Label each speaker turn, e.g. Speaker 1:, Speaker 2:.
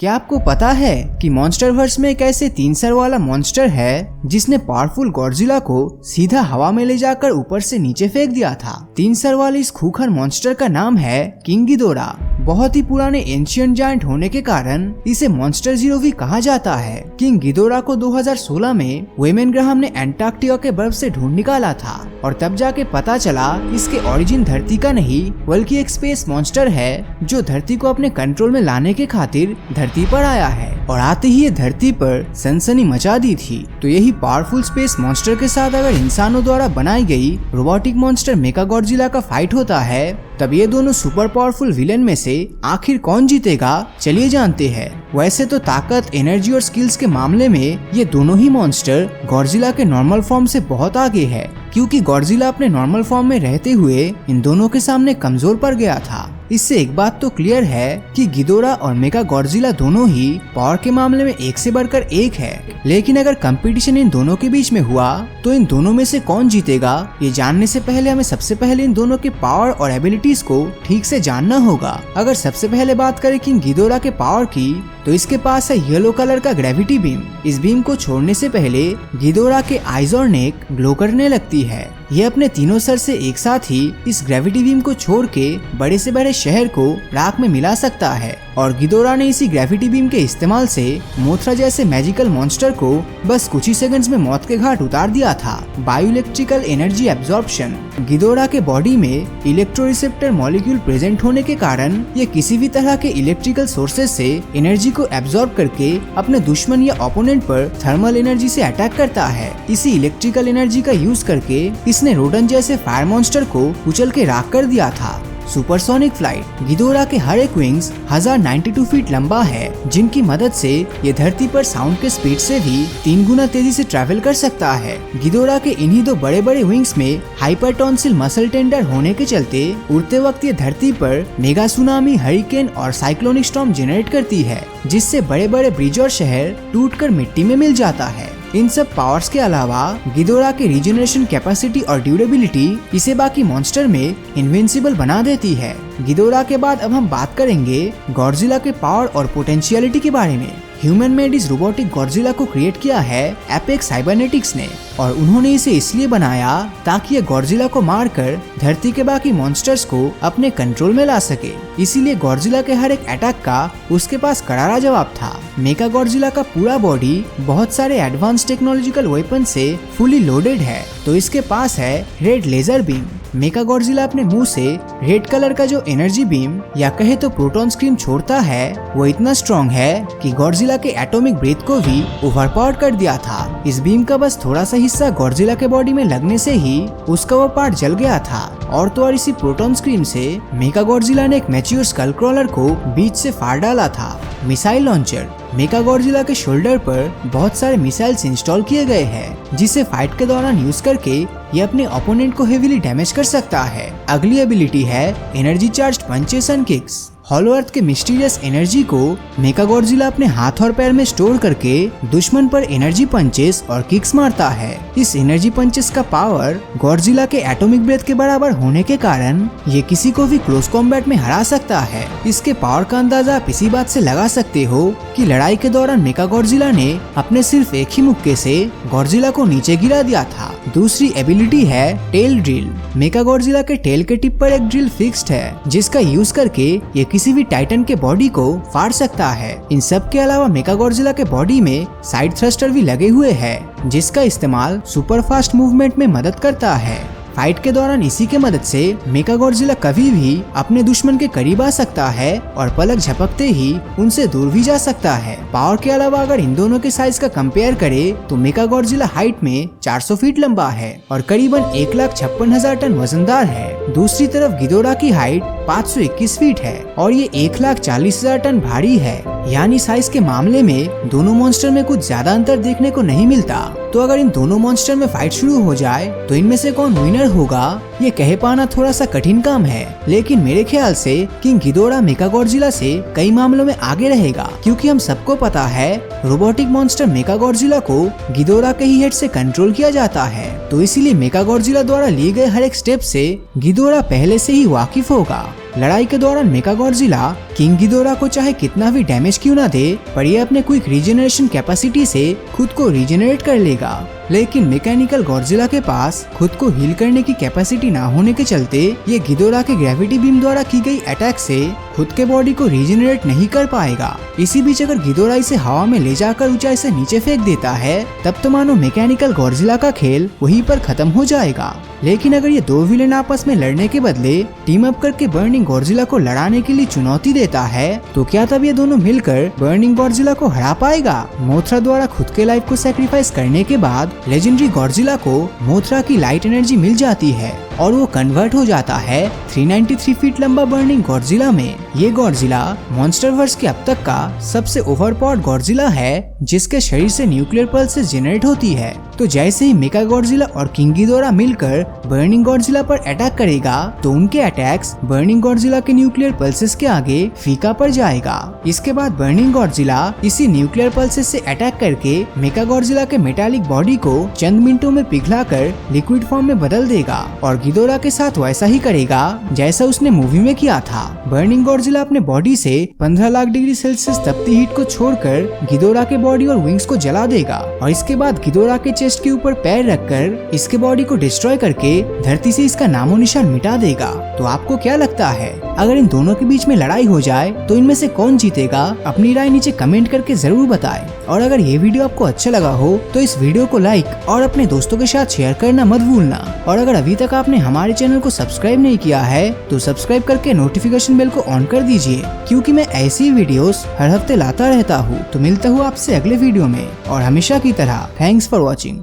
Speaker 1: क्या आपको पता है कि मॉन्स्टरवर्स में एक ऐसे 3 सर वाला मॉन्स्टर है जिसने पावरफुल गॉडजिला को सीधा हवा में ले जाकर ऊपर से नीचे फेंक दिया था। 3 सर वाले इस खूंखार मॉन्स्टर का नाम है किंग गिदोरा। बहुत ही पुराने एंशिएंट जायंट होने के कारण इसे मॉन्स्टर जीरो भी कहा जाता है। किंग गिदोरा को 2016 में वेमेन ग्राहम ने एंटार्क्टिका के बर्फ से ढूंढ निकाला था और तब जाके पता चला इसके ओरिजिन धरती का नहीं बल्कि एक स्पेस मॉन्स्टर है जो धरती को अपने कंट्रोल में लाने के खातिर धरती पर आया है और आते ही ये धरती पर सनसनी मचा दी थी। तो यही पावरफुल स्पेस मॉन्स्टर के साथ अगर इंसानों द्वारा बनाई गई रोबोटिक मॉन्स्टर मेगागॉडजिला का फाइट होता है तब ये दोनों सुपर पावरफुल विलेन में से आखिर कौन जीतेगा चलिए जानते हैं। वैसे तो ताकत, एनर्जी और स्किल्स के मामले में ये दोनों ही मॉन्स्टर गॉडजिला के नॉर्मल फॉर्म से बहुत आगे है, क्योंकि गॉडजिला अपने नॉर्मल फॉर्म में रहते हुए इन दोनों के सामने कमजोर पड़ गया था। इससे एक बात तो क्लियर है कि गिदोरा और मेगा गॉडजिला दोनों ही पावर के मामले में एक से बढ़कर एक है। लेकिन अगर कंपटीशन इन दोनों के बीच में हुआ तो इन दोनों में से कौन जीतेगा ये जानने से पहले हमें सबसे पहले इन दोनों के पावर और एबिलिटीज को ठीक से जानना होगा। अगर सबसे पहले बात करें किंग गिदोरा के पावर की तो इसके पास है येलो कलर का ग्रेविटी बीम। इस बीम को छोड़ने से पहले गिदोरा के आईज और नेक ग्लो करने लगती है। ये अपने तीनों सर से एक साथ ही इस ग्रेविटी बीम को छोड़ के बड़े से बड़े शहर को राख में मिला सकता है और गिदोरा ने इसी ग्रेविटी बीम के इस्तेमाल से मोथरा जैसे मैजिकल मॉन्स्टर को बस कुछ ही सेकंड्स में मौत के घाट उतार दिया था। Bio electrical energy absorption. Ghidorah के बॉडी में इलेक्ट्रो रिसेप्टर मॉलिक्यूल प्रेजेंट होने के कारण ये किसी भी तरह के इलेक्ट्रिकल सोर्सेज से एनर्जी को एब्जॉर्ब करके अपने दुश्मन या ओपोनेंट पर थर्मल एनर्जी से अटैक करता है। इसी इलेक्ट्रिकल एनर्जी का यूज करके इसने रोडन जैसे फायर मॉन्स्टर को कुचल के राख कर दिया था। Supersonic flight. गिदोरा के हर एक विंग्स 1092 फीट लंबा है, जिनकी मदद से ये धरती पर साउंड के स्पीड से भी 3 गुना तेजी से ट्रैवल कर सकता है। गिदोरा के इन्हीं 2 बड़े बड़े विंग्स में हाइपरटॉन्सिल मसल टेंडर होने के चलते उड़ते वक्त ये धरती पर मेगा सुनामी, हरिकेन और साइक्लोनिक स्टॉर्म जनरेट करती है, जिससे बड़े बड़े ब्रिज और शहर टूटकर मिट्टी में मिल जाता है। इन सब पावर्स के अलावा गिदोरा के रीजनरेशन कैपेसिटी और ड्यूरेबिलिटी इसे बाकी मॉन्स्टर में इनविंसिबल बना देती है। गिदोरा के बाद अब हम बात करेंगे गॉडजिला के पावर और पोटेंशियलिटी के बारे में। ह्यूमन मेड इस रोबोटिक गॉडजिला को क्रिएट किया है एपेक्स साइबरनेटिक्स ने और उन्होंने इसे इसलिए बनाया ताकि ये गॉडजिला को मारकर धरती के बाकी मॉन्स्टर्स को अपने कंट्रोल में ला सके। इसीलिए गॉडजिला के हर एक अटैक का उसके पास करारा जवाब था। मेगा गॉडजिला का पूरा बॉडी बहुत सारे एडवांस टेक्नोलॉजिकल वेपन से फुली लोडेड है। तो इसके पास है red laser beam. Mega Godzilla अपने मुंह से रेड कलर का जो एनर्जी बीम या कहे तो प्रोटॉन स्ट्रीम छोड़ता है वो इतना स्ट्रॉन्ग है कि गॉडजिला के एटॉमिक ब्रेथ को भी ओवरपावर कर दिया था। इस बीम का बस थोड़ा सा हिस्सा गॉडजिला के बॉडी में लगने से ही उसका वो पार्ट जल गया था। और तो और इसी प्रोटॉन स्ट्रीम से मेगा गॉडजिला ने एक मैच्योर स्कल क्रॉलर को बीच से फाड़ डाला था। Missile launcher. मेगा गॉडजिला के शोल्डर पर बहुत सारे मिसाइल्स इंस्टॉल किए गए हैं, जिसे फाइट के दौरान यूज करके ये अपने ओपोनेंट को हेवीली डैमेज कर सकता है। अगली एबिलिटी है energy charged punches and kicks. Hollow earth के मिस्टीरियस एनर्जी को मेगा गॉडजिला अपने हाथ और पैर में स्टोर करके दुश्मन पर एनर्जी पंचेस और किक्स मारता है। इस एनर्जी पंचेस का पावर गॉडजिला के एटॉमिक ब्रेथ के बराबर होने के कारण ये किसी को भी क्लोज कॉम्बैट में हरा सकता है। इसके पावर का अंदाजा आप इसी बात से लगा सकते हो कि लड़ाई के दौरान मेगा गॉडजिला ने अपने सिर्फ एक ही मुक्के से गॉडजिला को नीचे गिरा दिया था। दूसरी एबिलिटी है टेल ड्रिल। मेगा गॉडजिला के टेल के टिप पर एक ड्रिल फिक्स्ड है, जिसका यूज करके ये किसी भी टाइटन के बॉडी को फाड़ सकता है। इन सब के अलावा मेगा गॉडजिला के बॉडी में साइड थ्रस्टर भी लगे हुए हैं, जिसका इस्तेमाल सुपर फास्ट मूवमेंट में मदद करता है। फाइट के दौरान इसी के मदद से मेगा गॉडजिला कभी भी अपने दुश्मन के करीब आ सकता है और पलक झपकते ही उनसे दूर भी जा सकता है। पावर के अलावा अगर इन दोनों के साइज का कंपेयर करें तो मेगा गॉडजिला हाइट में 400 फीट लंबा है और करीबन 1,56,000 टन वजनदार है। दूसरी तरफ गिदोरा की हाइट 521 फीट है और ये 1,40,000 टन भारी है। यानी साइज के मामले में दोनों मॉन्स्टर में कुछ ज्यादा अंतर देखने को नहीं मिलता। तो अगर इन दोनों मॉन्स्टर में फाइट शुरू हो जाए तो इनमें से कौन विनर होगा ये कह पाना थोड़ा सा कठिन काम है। लेकिन मेरे ख्याल से किंग गिदोरा मेगा गॉडजिला से कई मामलों में आगे रहेगा, क्योंकि हम सबको पता है रोबोटिक मॉन्स्टर मेगा गॉडजिला को गिदोरा के ही हेड से कंट्रोल किया जाता है। तो इसीलिए मेगा गॉडजिला द्वारा लिए गए हर एक स्टेप से गिदोरा पहले से ही वाकिफ होगा। लड़ाई के दौरान मेगागॉडजिला किंग गिदोरा को चाहे कितना भी डैमेज क्यों ना दे, पर ये अपने क्विक रीजनरेशन कैपेसिटी से खुद को रीजनरेट कर लेगा। लेकिन मैकेनिकल गॉडजिला के पास खुद को हील करने की कैपेसिटी ना होने के चलते ये गिदोरा के ग्रेविटी बीम द्वारा की गई अटैक से खुद के बॉडी को रीजनरेट नहीं कर पाएगा। इसी बीच अगर गिदोरा इसे हवा में ले जाकर ऊंचाई से नीचे फेंक देता है, तब तो मानो मैकेनिकल गॉडजिला का खेल वहीं पर खत्म हो जाएगा। लेकिन अगर ये दो विलेन आपस में लड़ने के बदले टीम अप करके बर्निंग गॉडजिला को लड़ाने के लिए चुनौती देता है, तो क्या तब ये दोनों मिलकर बर्निंग गॉडजिला को हरा पाएगा? मोथरा द्वारा खुद के लाइफ को सैक्रिफाइस करने के बाद लेजेंडरी गॉडजिला को मोथरा की लाइट एनर्जी मिल जाती है और वो कन्वर्ट हो जाता है 393 फीट लंबा बर्निंग गॉडजिला में। ये गॉडजिला मॉन्स्टरवर्स के अब तक का सबसे ओवरपावर्ड गॉडजिला है, जिसके शरीर से न्यूक्लियर पल्सेस जनरेट होती है। तो जैसे ही मेगा गॉडजिला और किंग गिदोरा मिलकर बर्निंग गॉडजिला पर अटैक करेगा, तो उनके अटैक्स बर्निंग गॉडजिला के न्यूक्लियर पल्सेस के आगे फीका पड़ जाएगा। इसके बाद बर्निंग गॉडजिला इसी न्यूक्लियर पल्सेस से अटैक करके मेगा गॉडजिला के मेटालिक बॉडी को चंद मिनटों में पिघलाकर लिक्विड फॉर्म में बदल देगा और गिदोरा के साथ वैसा ही करेगा जैसा उसने मूवी में किया था। बर्निंग गॉडजिला अपने बॉडी से 15 लाख डिग्री सेल्सियस तपती हीट को छोड़कर गिदोरा के बॉडी और विंग्स को जला देगा और इसके बाद गिदोरा के चेस्ट के ऊपर पैर रखकर इसके बॉडी को डिस्ट्रॉय करके धरती से इसका नामो निशान मिटा देगा। तो आपको क्या लगता है, अगर इन दोनों के बीच में लड़ाई हो जाए तो इनमें से कौन जीतेगा? अपनी राय नीचे कमेंट करके जरूर बताएं। और अगर ये वीडियो आपको अच्छा लगा हो तो इस वीडियो को लाइक और अपने दोस्तों के साथ शेयर करना मत भूलना। और अगर अभी तक आपने हमारे चैनल को सब्सक्राइब नहीं किया है तो सब्सक्राइब करके नोटिफिकेशन बेल को ऑन कर दीजिए, क्योंकि मैं ऐसी वीडियोस हर हफ्ते लाता रहता हूँ। तो मिलता हूँ आपसे अगले वीडियो में, और हमेशा की तरह थैंक्स फॉर वॉचिंग।